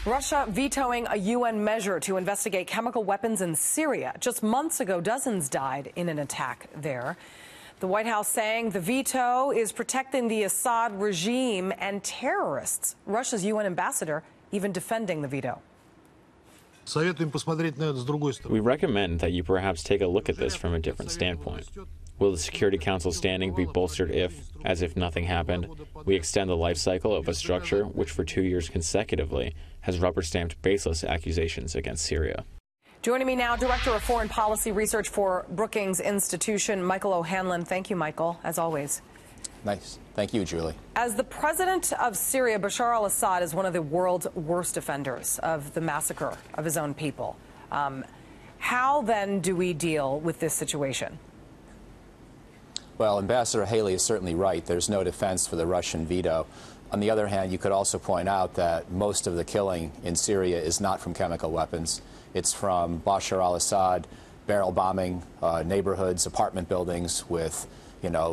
Russia vetoing a UN measure to investigate chemical weapons in Syria. Just months ago, dozens died in an attack there. The White House saying the veto is protecting the Assad regime and terrorists. Russia's UN ambassador even defending the veto. We recommend that you perhaps take a look at this from a different standpoint. Will the Security Council standing be bolstered if, as if nothing happened, we extend the life cycle of a structure which for 2 years consecutively has rubber-stamped baseless accusations against Syria? Joining me now, Director of Foreign Policy Research for Brookings Institution, Michael O'Hanlon. Thank you, Michael, as always. Nice. Thank you, Julie. As the president of Syria, Bashar al-Assad is one of the world's worst offenders of the massacre of his own people. How, then, do we deal with this situation? Well, Ambassador Haley is certainly right. There's no defense for the Russian veto. On the other hand, you could also point out that most of the killing in Syria is not from chemical weapons. It's from Bashar al-Assad barrel bombing neighborhoods, apartment buildings with,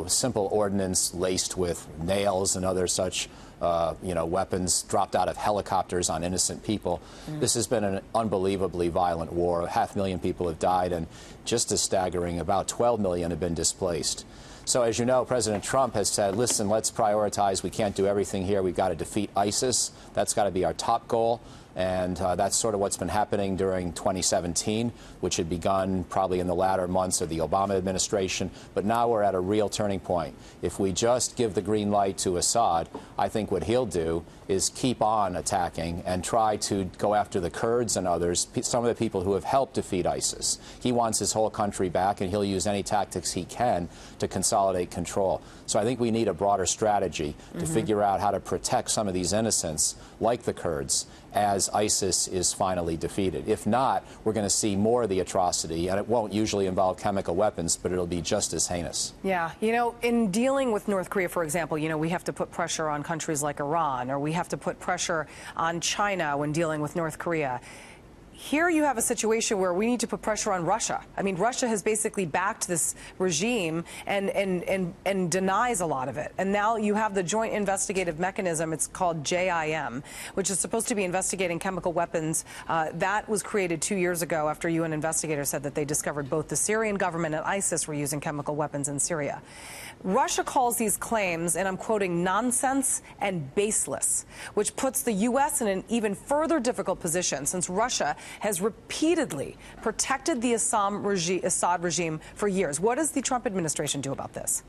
simple ordnance laced with nails and other such, weapons dropped out of helicopters on innocent people. This has been an unbelievably violent war. 500,000 people have died, and just as staggering, about 12 million have been displaced. So, as you know, President Trump has said, listen, let's prioritize. We can't do everything here. We've got to defeat ISIS. That's got to be our top goal. And that's sort of what's been happening during 2017, which had begun probably in the latter months of the Obama administration. But now we're at a real turning point. If we just give the green light to Assad, I think what he'll do is keep on attacking and try to go after the Kurds and others, some of the people who have helped defeat ISIS. He wants his whole country back, and he'll use any tactics he can to consolidate control. So I think we need a broader strategy to figure out how to protect some of these innocents, like the Kurds, as ISIS is finally defeated. If not, we're going to see more of the atrocity, and it won't usually involve chemical weapons, but it'll be just as heinous. Yeah, in dealing with North Korea, for example, we have to put pressure on countries like Iran, or we have to put pressure on China when dealing with North Korea. Here you have a situation where we need to put pressure on Russia. I mean, Russia has basically backed this regime and denies a lot of it. And now you have the Joint Investigative Mechanism. It's called JIM, which is supposed to be investigating chemical weapons. That was created 2 years ago after UN investigators said that they discovered both the Syrian government and ISIS were using chemical weapons in Syria. Russia calls these claims, and I'm quoting, nonsense and baseless, which puts the U.S. in an even further difficult position since Russia has repeatedly protected the Assad regime for years. What does the Trump administration do about this?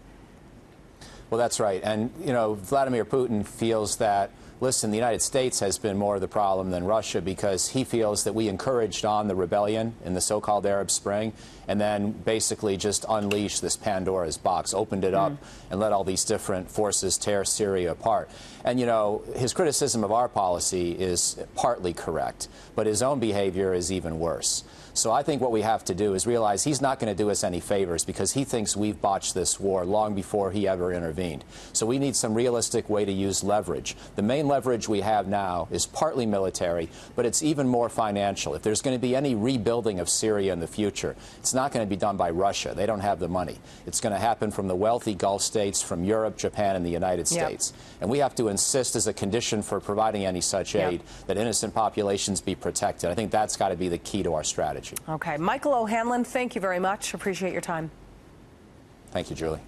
Well, that's right. And, Vladimir Putin feels that, listen, the United States has been more of the problem than Russia because he feels that we encouraged on the rebellion in the so-called Arab Spring and then basically just unleashed this Pandora's box, opened it up and let all these different forces tear Syria apart. And, his criticism of our policy is partly correct, but his own behavior is even worse. So I think what we have to do is realize he's not going to do us any favors because he thinks we've botched this war long before he ever intervened. So we need some realistic way to use leverage. The main leverage we have now is partly military, but it's even more financial. If there's going to be any rebuilding of Syria in the future, it's not going to be done by Russia. They don't have the money. It's going to happen from the wealthy Gulf states, from Europe, Japan, and the United States. And we have to insist as a condition for providing any such aid that innocent populations be protected. I think that's got to be the key to our strategy. Okay. Michael O'Hanlon, thank you very much. Appreciate your time. Thank you, Julie.